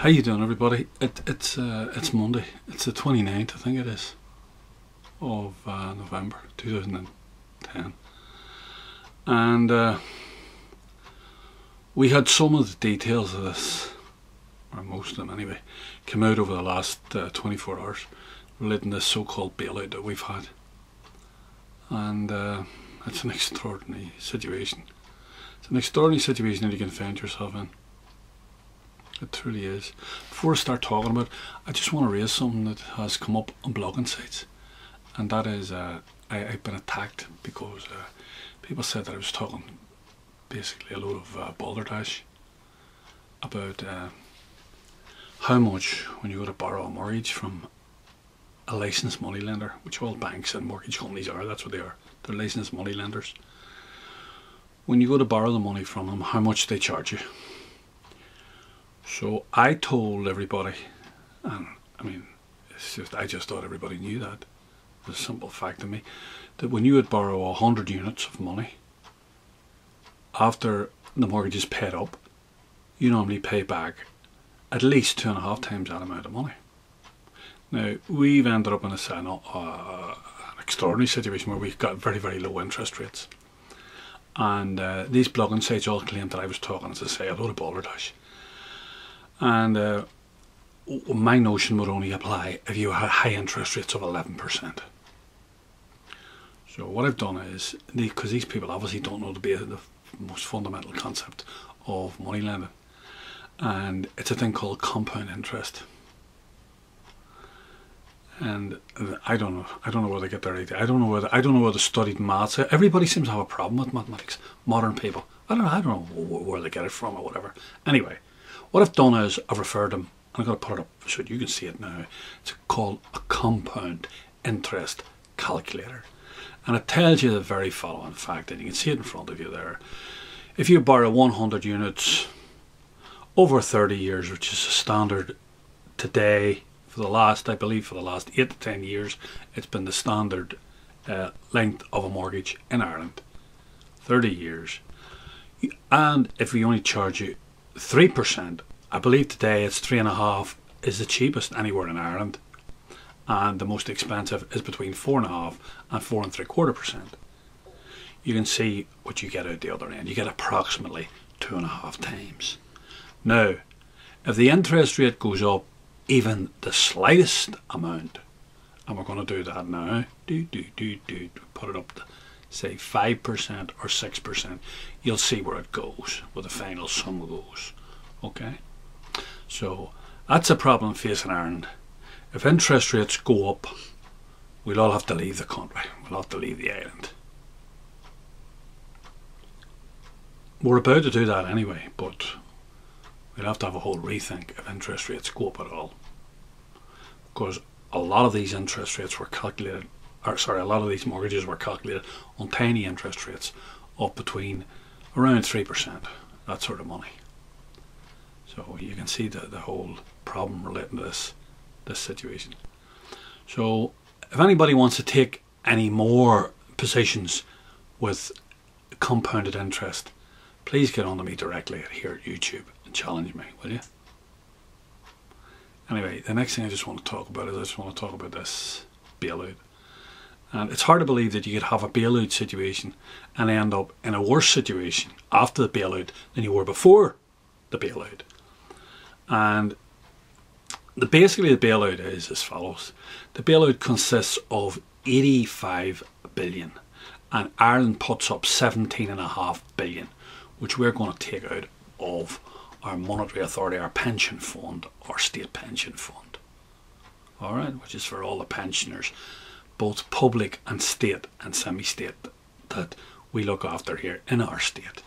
How you doing, everybody? It's Monday. It's the 29th, I think it is, of November 2010, and we had some of the details of this, or most of them anyway, come out over the last 24 hours relating to this so-called bailout that we've had, and it's an extraordinary situation. It's an extraordinary situation that you can find yourself in. It truly is. Before I start talking about it, I just want to raise something that has come up on blogging sites, and that is I've been attacked because people said that I was talking basically a load of balderdash about how much when you go to borrow a mortgage from a licensed moneylender, which all banks and mortgage companies are, that's what they are, they're licensed moneylenders. When you go to borrow the money from them, how much they charge you. So I told everybody, and I mean, I just thought everybody knew that. It's a simple fact to me, that when you would borrow 100 units of money, after the mortgage is paid up, you normally pay back at least 2.5 times that amount of money. Now, we've ended up in an extraordinary situation where we've got very, very low interest rates. And these blogging sites all claimed that I was talking, as I say, a load of balderdash. And my notion would only apply if you had high interest rates of 11%. So what I've done is, because these people obviously don't know the most fundamental concept of money lending, and it's a thing called compound interest. And I don't know where they get their idea. I don't know where they studied maths. Everybody seems to have a problem with mathematics. Modern people. I don't know where they get it from or whatever. Anyway, what I've done is I've referred them, and I'm going to put it up so you can see it now. It's called a compound interest calculator, and it tells you the very following fact, and you can see it in front of you there. If you borrow 100 units over 30 years, which is a standard today, for the last 8 to 10 years, it's been the standard length of a mortgage in Ireland, 30 years. And if we only charge you 3%, I believe today it's 3.5% is the cheapest anywhere in Ireland, and the most expensive is between 4.5% and 4.75%. You can see what you get out the other end. You get approximately 2.5 times. Now, if the interest rate goes up even the slightest amount, and we're going to do that now, put it up to say 5% or 6%, you'll see where it goes, where the final sum goes. Okay, so that's a problem facing Ireland. If interest rates go up, we'll all have to leave the country. We'll have to leave the island. We're about to do that anyway, but we'll have to have a whole rethink if interest rates go up at all, because a lot of these interest rates were calculated, or sorry, a lot of these mortgages were calculated on tiny interest rates up between around 3%, that sort of money. So you can see the whole problem relating to this situation. So if anybody wants to take any more positions with compounded interest, please get on to me directly here at YouTube and challenge me, will you? Anyway, the next thing I just want to talk about is this bailout. And it's hard to believe that you could have a bailout situation and end up in a worse situation after the bailout than you were before the bailout. And basically the bailout is as follows. The bailout consists of 85 billion, and Ireland puts up 17.5 billion, which we're going to take out of our monetary authority, our pension fund, our state pension fund. Alright, which is for all the pensioners, both public and state and semi-state, that we look after here in our state.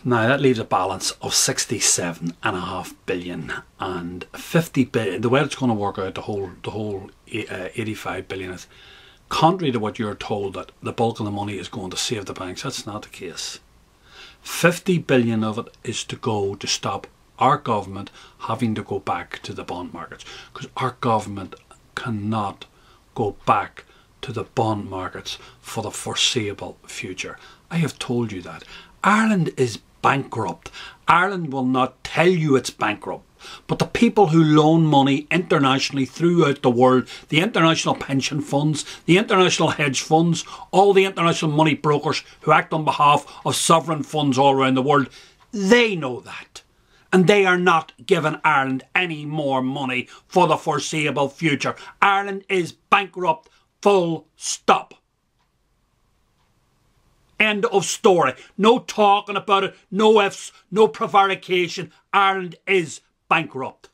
Now that leaves a balance of 67.5 billion, and 50 billion. The way it's going to work out, the whole 85 billion is, contrary to what you're told that the bulk of the money is going to save the banks. That's not the case. 50 billion of it is to go to stop our government having to go back to the bond markets, because our government cannot go back to the bond markets for the foreseeable future. I have told you that. Ireland is bankrupt. Ireland will not take tell you it's bankrupt. But the people who loan money internationally throughout the world, the international pension funds, the international hedge funds, all the international money brokers who act on behalf of sovereign funds all around the world, they know that. And they are not giving Ireland any more money for the foreseeable future. Ireland is bankrupt, full stop. End of story. No talking about it, no ifs, no prevarication. Ireland is bankrupt.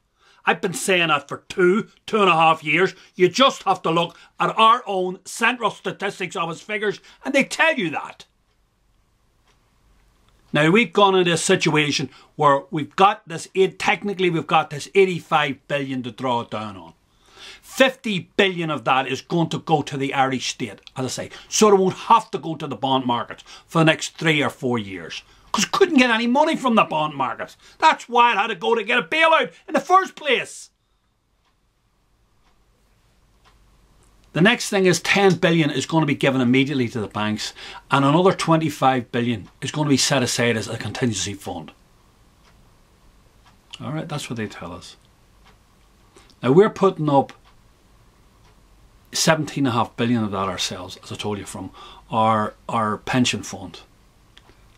I've been saying that for 2.5 years. You just have to look at our own Central Statistics Office figures and they tell you that. Now, we've gone into a situation where we've got this, technically we've got this 85 billion to draw down on. 50 billion of that is going to go to the Irish state, as I say. So it won't have to go to the bond markets for the next 3 or 4 years. Because couldn't get any money from the bond markets. That's why it had to go to get a bailout in the first place. The next thing is 10 billion is going to be given immediately to the banks, and another 25 billion is going to be set aside as a contingency fund. Alright, that's what they tell us. Now we're putting up 17.5 billion of that ourselves, as I told you, from our pension fund,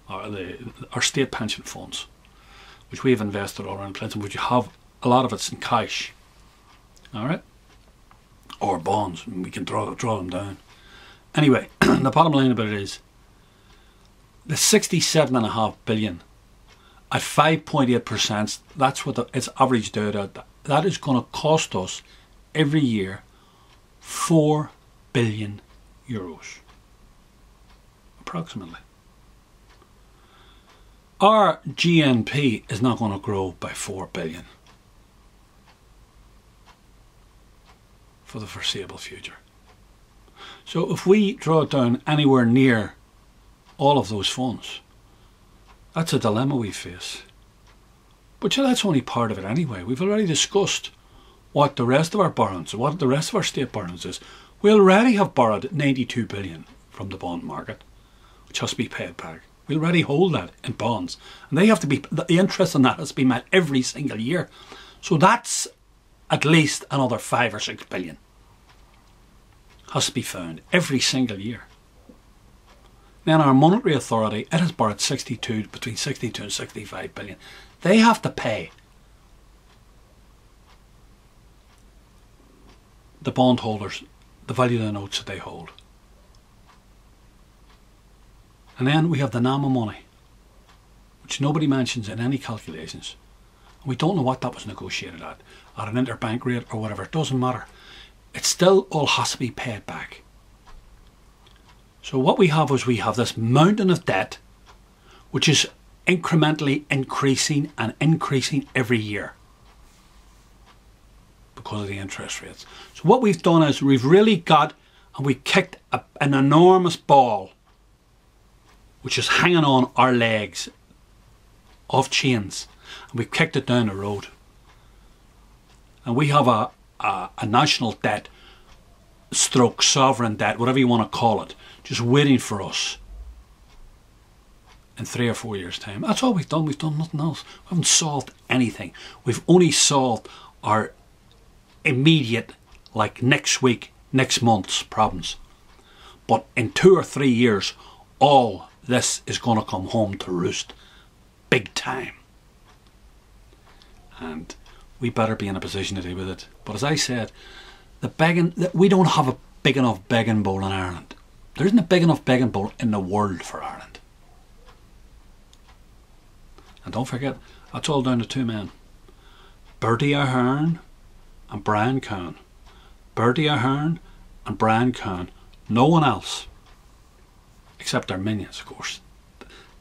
our state pension funds, which we have invested all around Clinton, which you have a lot of it's in cash. Alright? Or bonds, and we can draw them down. Anyway, the bottom line about it is the 67.5 billion at 5.8%, that's what it's averaged out at. That is going to cost us every year 4 billion euros, approximately. Our GNP is not going to grow by 4 billion. For the foreseeable future. So if we draw down anywhere near all of those funds, that's a dilemma we face. But that's only part of it anyway. We've already discussed what the rest of our borrowings, what the rest of our state borrowings is. We already have borrowed 92 billion from the bond market, which has to be paid back. We already hold that in bonds, and they have to be, the interest on that has to be met every single year. So that's at least another 5 or 6 billion has to be found every single year. Then our monetary authority, it has borrowed between 62 and 65 billion. They have to pay the bondholders the value of the notes that they hold. And then we have the NAMA money, which nobody mentions in any calculations. We don't know what that was negotiated at an interbank rate or whatever. It doesn't matter. It still all has to be paid back. So what we have is we have this mountain of debt, which is incrementally increasing and increasing every year because of the interest rates. So what we've done is we've really got, and we kicked an enormous ball, which is hanging on our legs of chains, and we've kicked it down the road. And we have a national debt, stroke sovereign debt, whatever you want to call it, just waiting for us in 3 or 4 years' time. That's all we've done. We've done nothing else. We haven't solved anything. We've only solved our immediate, like next week, next month's problems. But in 2 or 3 years, all this is going to come home to roost, big time. And we better be in a position to deal with it. But as I said, we don't have a big enough begging bowl in Ireland. There isn't a big enough begging bowl in the world for Ireland. And don't forget, that's all down to 2 men. Bertie Ahern and Brian Cowan. Bertie Ahern and Brian Cowan. No one else. Except their minions, of course.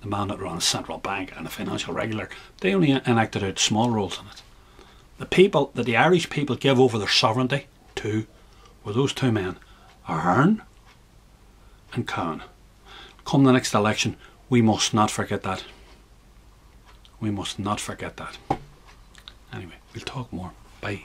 The man that runs Central Bank and the financial regulator. They only enacted out small roles in it. The people that the Irish people gave over their sovereignty to were those 2 men, Ahern and Cowan. Come the next election, we must not forget that. We must not forget that. Anyway, we'll talk more. Bye.